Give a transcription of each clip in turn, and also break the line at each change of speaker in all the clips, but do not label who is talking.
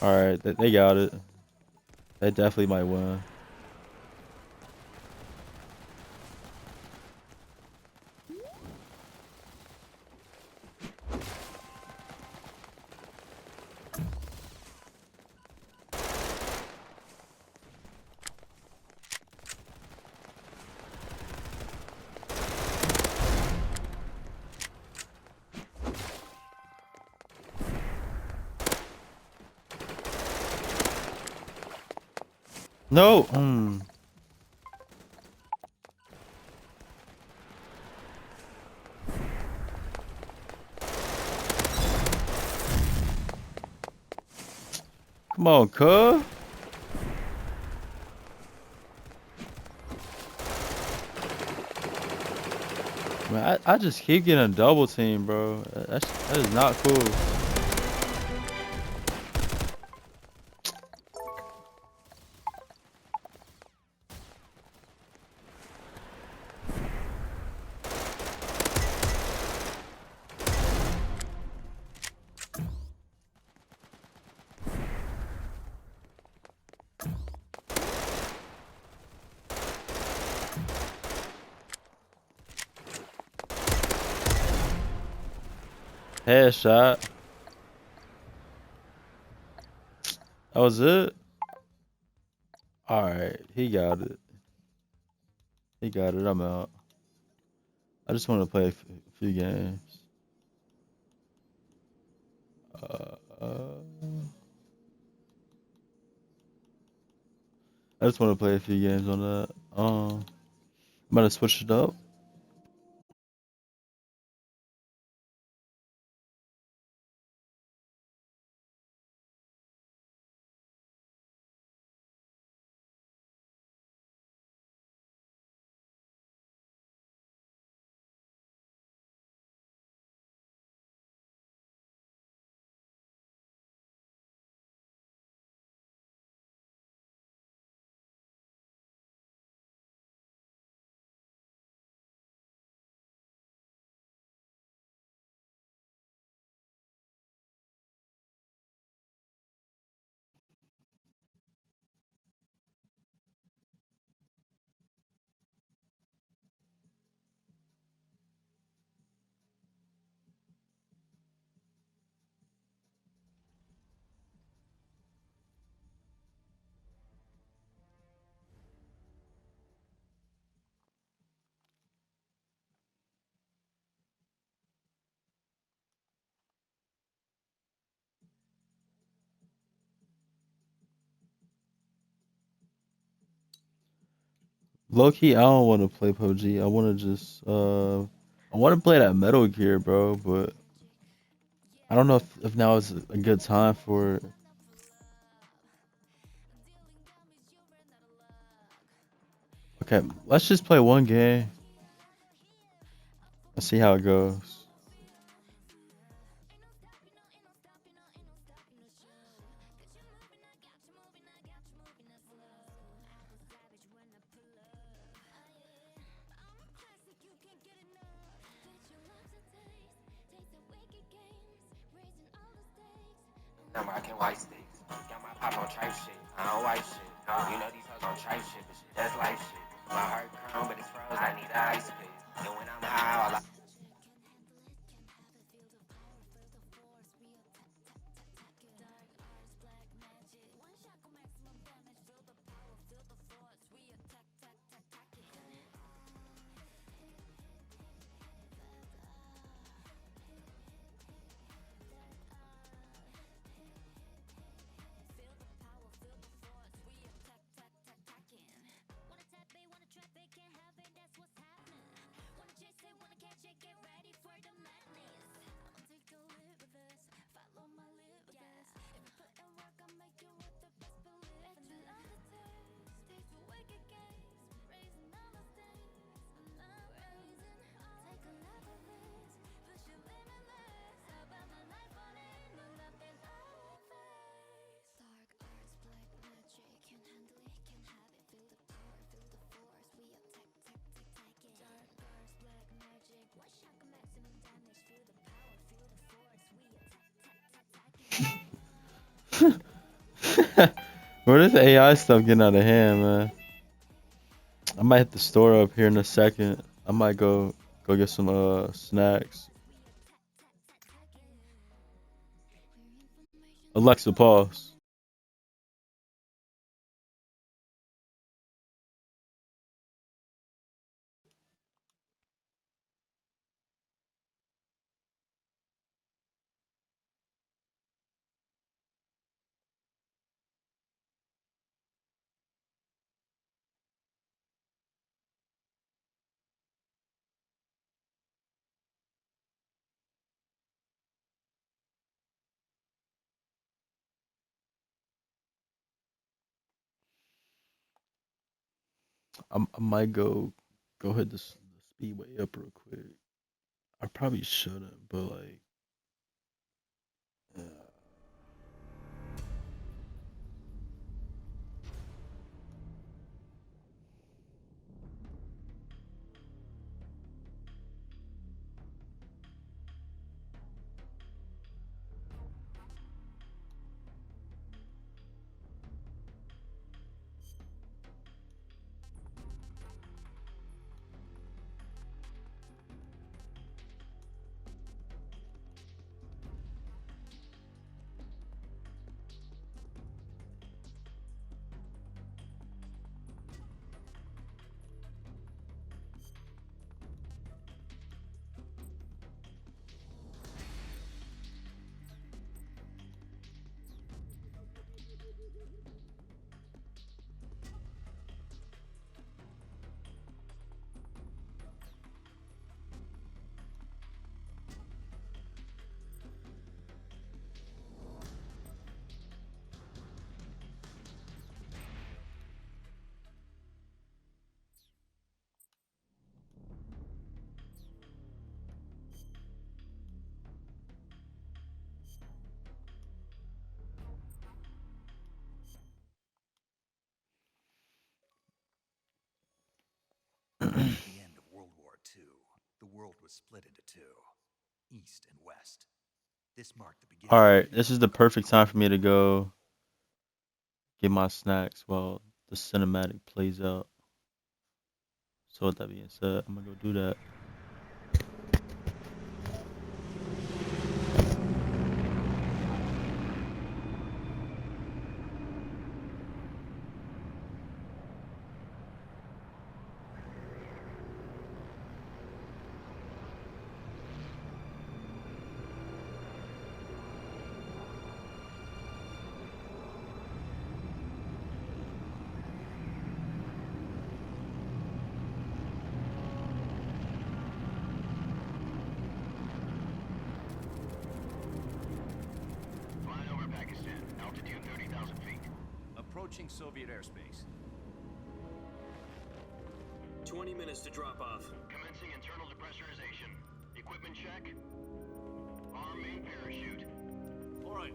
Alright, they got it. They definitely might win. No! Come on, cuz. Man, I just keep getting a double team, bro. That is not cool. Headshot. That was it? Alright, he got it. He got it. I'm out. I just want to play a few games. I just want to play a few games on that. I'm gonna switch it up. Low key, I don't want to play PUBG. I want to just I want to play that Metal Gear, bro. But I don't know if now is a good time for it. Okay, let's just play one game and see how it goes.
I'm rocking white sticks. Got my pop on tripe shit. I don't white shit. You know these hoes on tripe shit, but shit, that's life shit. My heart crown, but it's froze. I need an ice pick. And when I'm high, all I
Bro, this AI stuff getting out of hand, man. I might hit the store up here in a second. I might go get some snacks. Alexa, pause. I might go hit the speedway up real quick. I probably shouldn't, but like, yeah.
At the end of World War II, the world was split into two, East and West. This marked the beginning.
All right, this is the perfect time for me to go get my snacks while the cinematic plays out. So with that being said, I'm gonna go do that.
Flying over Pakistan, altitude 30,000 feet.
Approaching Soviet airspace.
20 minutes to drop off.
Commencing internal depressurization. Equipment check. Arm main parachute.
All right,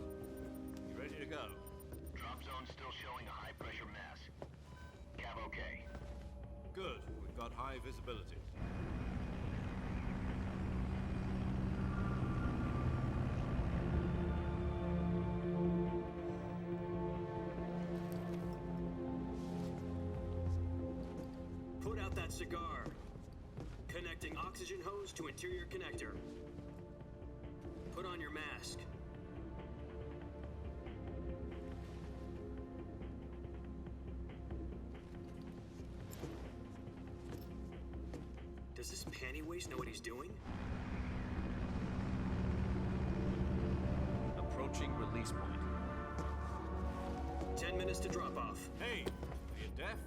ready to go.
Drop zone still showing a high pressure mass. Cav okay.
Good, we've got high visibility.
Put out that cigar. Connecting oxygen hose to interior connector. Put on your mask. Does this panty waste know what he's doing?
Approaching release point.
10 minutes to drop off.
Hey, are you deaf?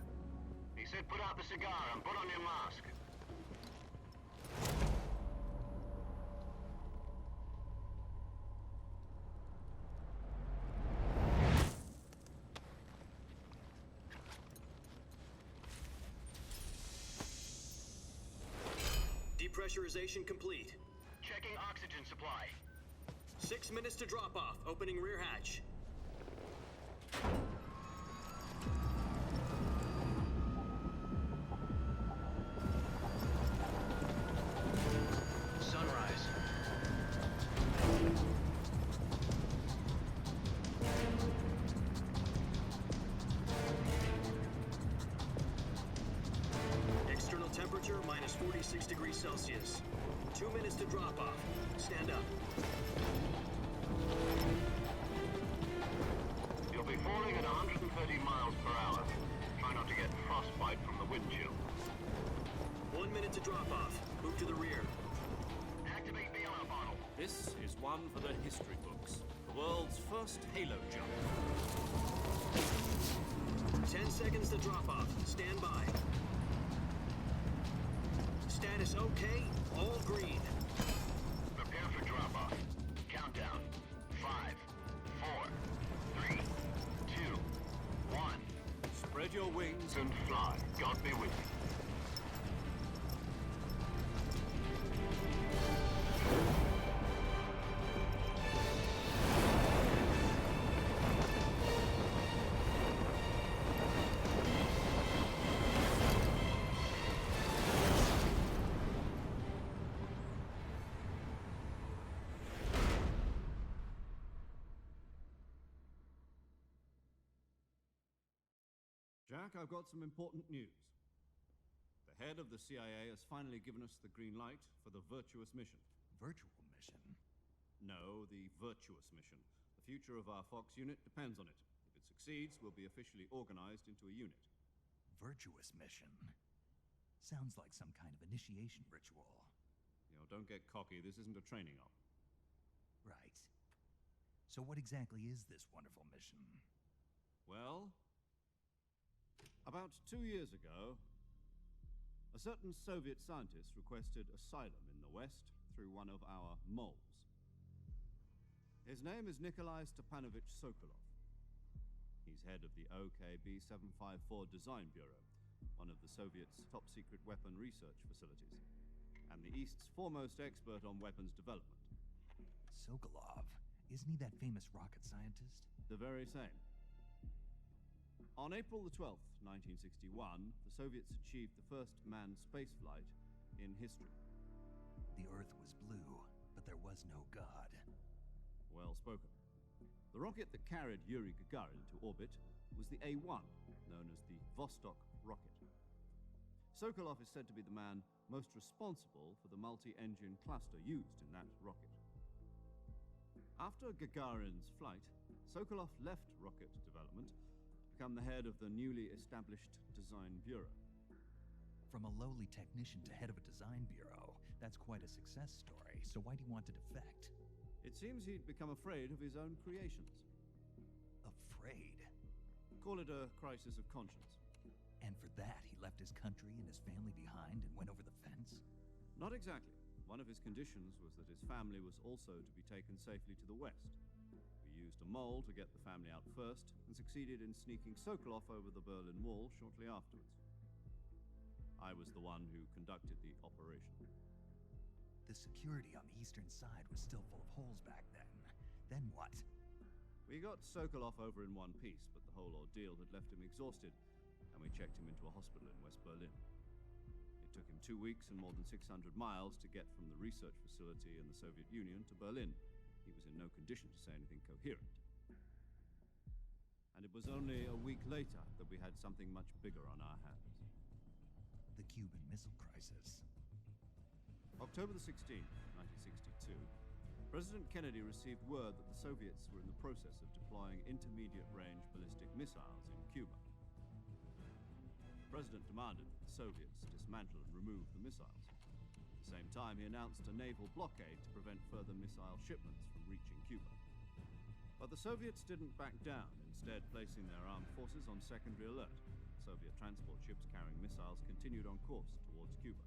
He said put out the cigar and put on your mask.
Depressurization complete.
Checking oxygen supply.
6 minutes to drop off. Opening rear hatch.
Sunrise.
minus 46 degrees Celsius. 2 minutes to drop off. Stand up.
You'll be falling at 130 miles per hour. Try not to get frostbite from the wind chill.
1 minute to drop off. Move to the rear.
Activate the alarm bottle.
This is one for the history books. The world's first halo jump. 10 seconds to drop off. Stand by. Status okay. All green.
Prepare for drop-off. Countdown. 5, 4, 3, 2, 1.
Spread your wings
And fly. God be with you.
Jack, I've got some important news. The head of the CIA has finally given us the green light for the virtuous mission.
Virtual mission?
No, the virtuous mission. The future of our Fox unit depends on it. If it succeeds, we'll be officially organized into a unit.
Virtuous mission? Sounds like some kind of initiation ritual.
Don't get cocky. This isn't a training op.
Right. So what exactly is this wonderful mission?
Well, about 2 years ago, a certain Soviet scientist requested asylum in the West through one of our moles. His name is Nikolai Stepanovich Sokolov. He's head of the OKB 754 Design Bureau, one of the Soviets' top-secret weapon research facilities, and the East's foremost expert on weapons development.
Sokolov? Isn't he that famous rocket scientist?
The very same. On April the 12th, 1961, the Soviets achieved the first manned spaceflight in history.
The Earth was blue, but there was no God.
Well spoken. The rocket that carried Yuri Gagarin to orbit was the A-1, known as the Vostok rocket. Sokolov is said to be the man most responsible for the multi-engine cluster used in that rocket. After Gagarin's flight, Sokolov left rocket development to become the head of the newly established Design Bureau.
From a lowly technician to head of a design bureau, that's quite a success story. So why do you want to defect?
It seems he'd become afraid of his own creations.
Afraid?
Call it a crisis of conscience.
And for that, he left his country and his family behind and went over the fence?
Not exactly. One of his conditions was that his family was also to be taken safely to the west. We used a mole to get the family out first, and succeeded in sneaking Sokolov over the Berlin Wall shortly afterwards. I was the one who conducted the operation.
The security on the eastern side was still full of holes back then. Then what?
We got Sokolov over in one piece, but the whole ordeal had left him exhausted, and we checked him into a hospital in West Berlin. It took him 2 weeks and more than 600 miles to get from the research facility in the Soviet Union to Berlin. He was in no condition to say anything coherent. And it was only a week later that we had something much bigger on our hands.
The Cuban Missile Crisis.
October the 16th, 1962, President Kennedy received word that the Soviets were in the process of deploying intermediate-range ballistic missiles in Cuba. The President demanded that the Soviets dismantle and remove the missiles. At the same time, he announced a naval blockade to prevent further missile shipments from reaching Cuba. But the Soviets didn't back down, instead placing their armed forces on secondary alert. Soviet transport ships carrying missiles continued on course towards Cuba.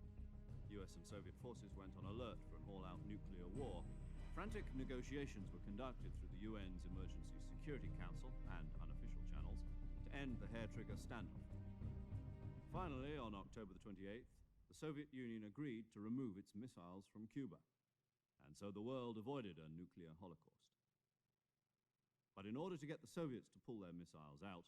US and Soviet forces went on alert for an all-out nuclear war. Frantic negotiations were conducted through the UN's Emergency Security Council and unofficial channels to end the hair-trigger standoff. Finally, on October the 28th, the Soviet Union agreed to remove its missiles from Cuba, and so the world avoided a nuclear holocaust. But in order to get the Soviets to pull their missiles out,